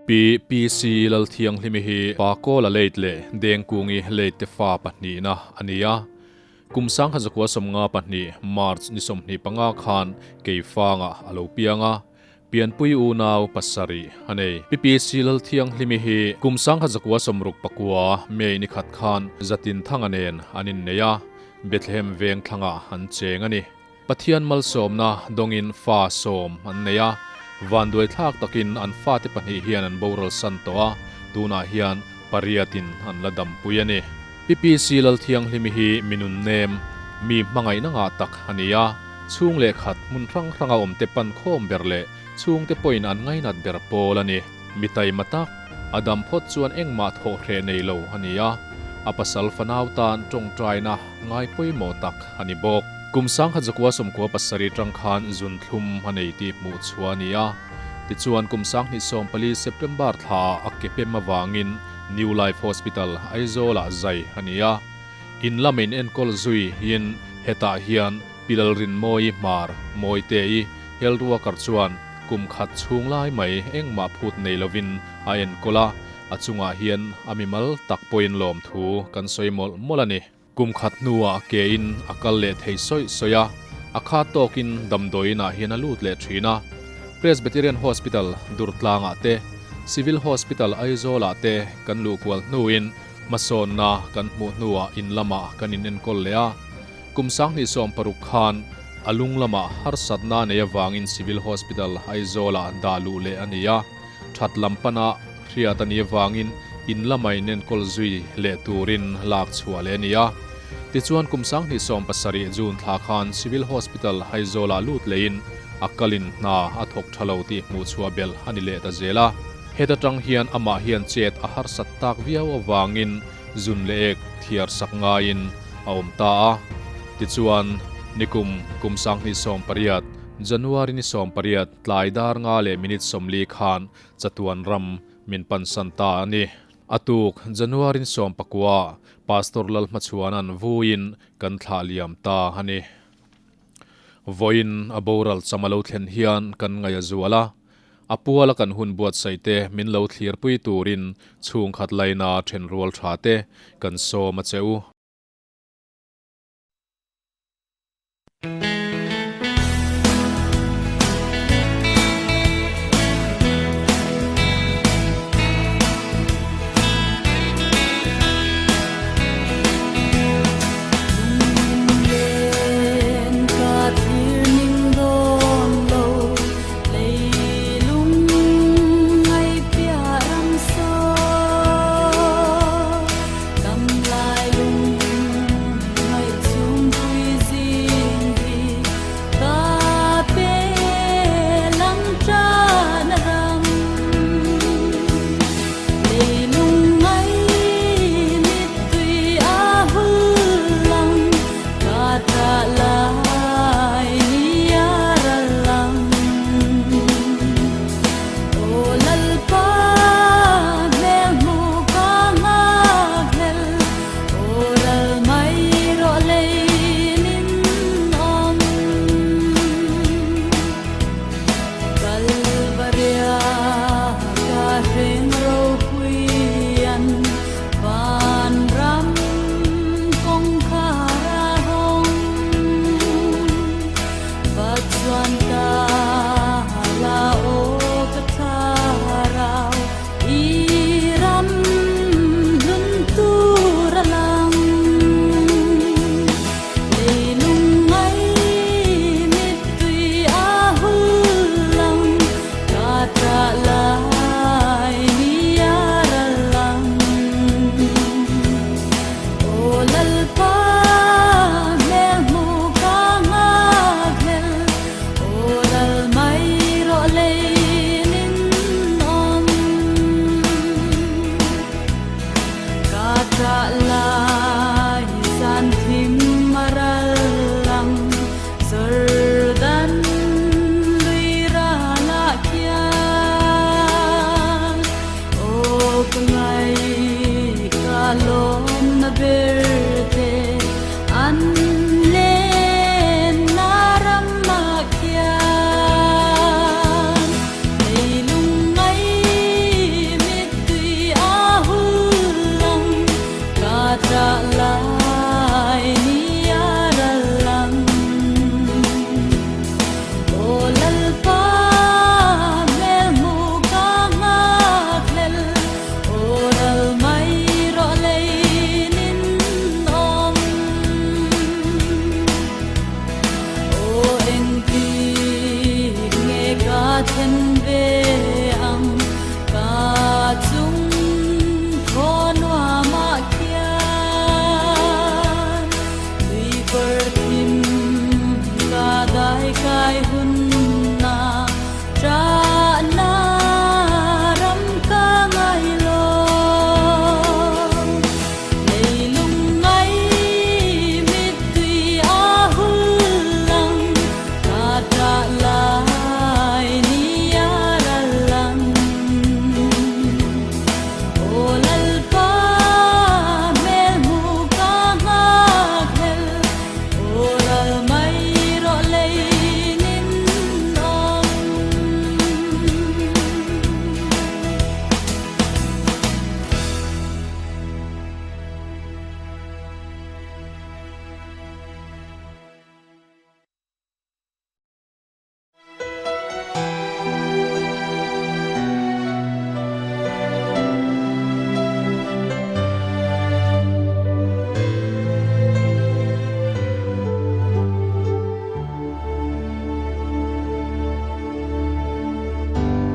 PPC lal thiang hlimi hi pako la leitle deng kungi leite fa pahni na ania kumsang khazakwa somnga pahni march ni somni panga khan keifanga alopianga pianpui unaw pasari hanei PPC lal thiang hlimi hi kumsang khazakwa somruk pakua mei ni khat khan zatin thanganen anin neya Bethlehem veng thanga han chengani pathian mal somna dongin fa som an neya Vandoi thak takin an fati pahni hian an boral santoa tuna hian pariatin an ladam puyani PPC lal thiang hlimi hi minun nem mi mangai na nga tak ania chung le khat mun rang ranga om te pan khom berle chung te poin an ngai nat ber polani mitai matak adam phot chuan engma tho hre nei lo ania apasal fanaw tan tong trai na ngai poi mo tak ani bok kumsang khazakwa somkwa pasari tangkhan zun thlum hanei ti mu chuania tichuan kumsang ni sompali September tha akepem awangin New Life Hospital aizola zai hania in lamin enkol zui hin heta hian pilalrin moi mar moi tei helruwa karchuan kum khat chung lai mai engma phut nei lovin a enkola achunga hian amimal takpoin lom thu kan soimol molani kum khat nuwa ke in akal le thei soi soya akha tokin damdoi na hian alut le thina Presbyterian Hospital durtlanga te Civil Hospital aizola te kan lukwal nuin mason na kan mu nuwa in lama kanin en kollea kumsang ni som paruk khan alung lama har satna ne wangin Civil Hospital aizola dalu le ania that lampana riatani wangin in lamai nen kolzui le turin lak chhuale nia tichuan kumsang ni som pasari jun thla khan Civil Hospital aizola lut lein akalin na athok thaloti mu chua bel ani le ta zela hetatang hian ama hian chet a har sattak viaw awangin zun leek thiar saknga in aomta a tichuan nikum kumsang ni som pariat January ni som pariat tlaidar nga le minute somli khan chatuan ram min pan santa ani atuk January ni som pakwa pastor lal machuanan vuin kan thaliam ta hani voin aboral chamalo thlen hian kan ngaya zuala apuala kan hun buat saite min lo thlir pui turin chung khat laina then rual thate kan so ma cheu Oh hen ve ang ka chung thon wa ma kya lui per tim ka dai kai hun na tra na ram ka ngai lo nei lung ngai mit tui a hul lang ka tra lai ni ya ra lang o lal pa mel mu ka nga khel o lal mai ro lei nin om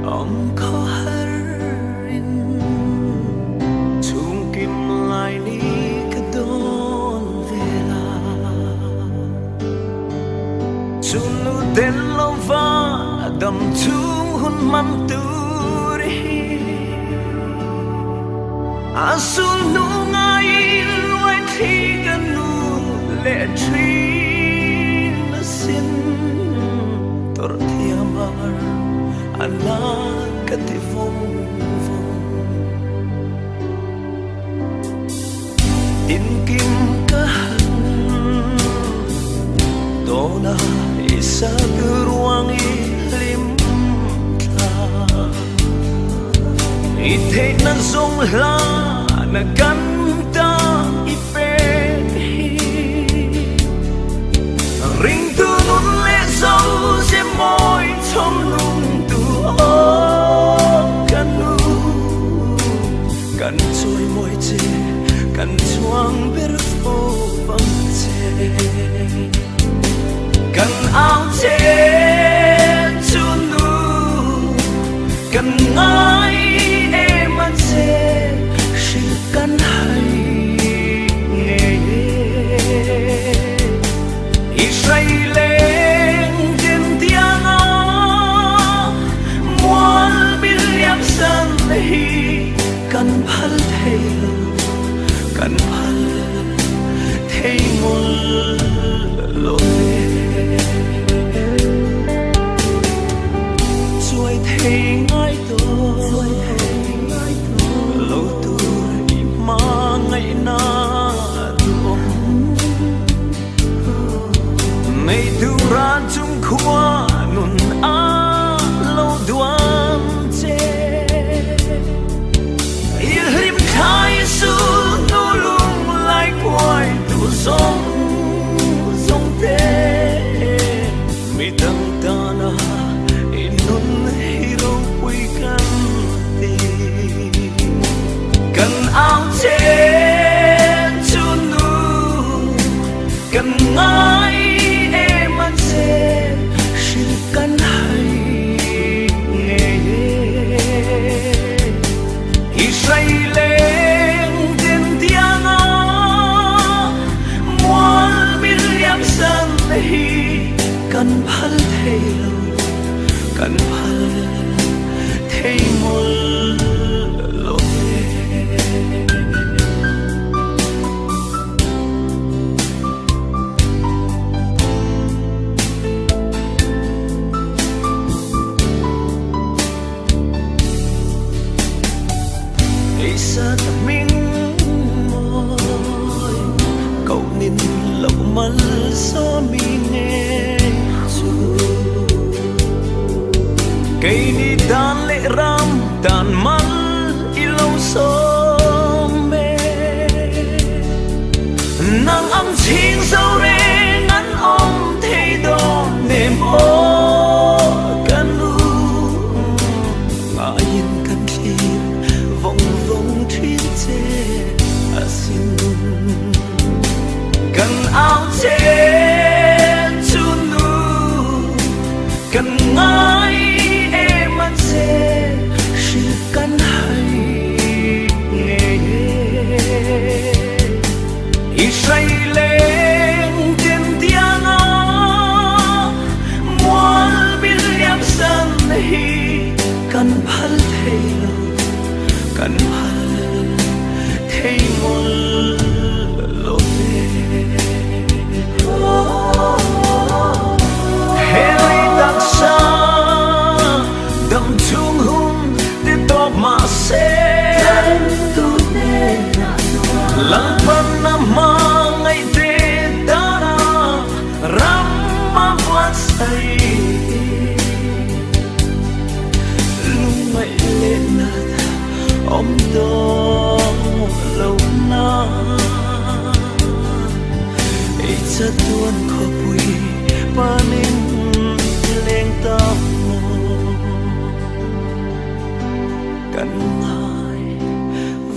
Ông có harin chung kim lại ni cái đón về là chung nu đến lâu va đầm chung hun man tu đi asul nu ngai loài thi cái nu lệ tri na sin tor thiamar anak katifong in kim kahan dona isa geruang ilim ta ite na zong la na ganda ipen ring tu nun le zau se moi chom lung kan chui môi chê kan chuang ber phô vang chê kan áo chê chun nu kan ngai em ăn chê chỉ kan hay nghe Israel den tiếng mual biliam san hi kan phal thei kan phal thei mul lo chuai thei ngai to lo tu i ma ngai na tu mei tu ran chung khua nun a lo duam che ilhim khai su nu lung lai quay tu song song te mi tang ta na in nun hiro quy kan ti kan ao che chu nu kan ngai em an che shin kan hai nghe Israel den tiếng mual biliam san hi kan phal thei lo kan phal thei mol lo sa ta min môi cậu nín lậu mal so mi nghe chu cây đi đan lệ ram đàn mal i lâu so mê nang âm chinh sâu re ngắn om thay đo nềm ô can lu ngã yên can thiên vòng vòng thiên chê xin cần áo chê chun nu cần ngái tuôn khó bùi ba nên lên tao cần ngài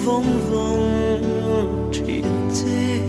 vong vong chuyện thế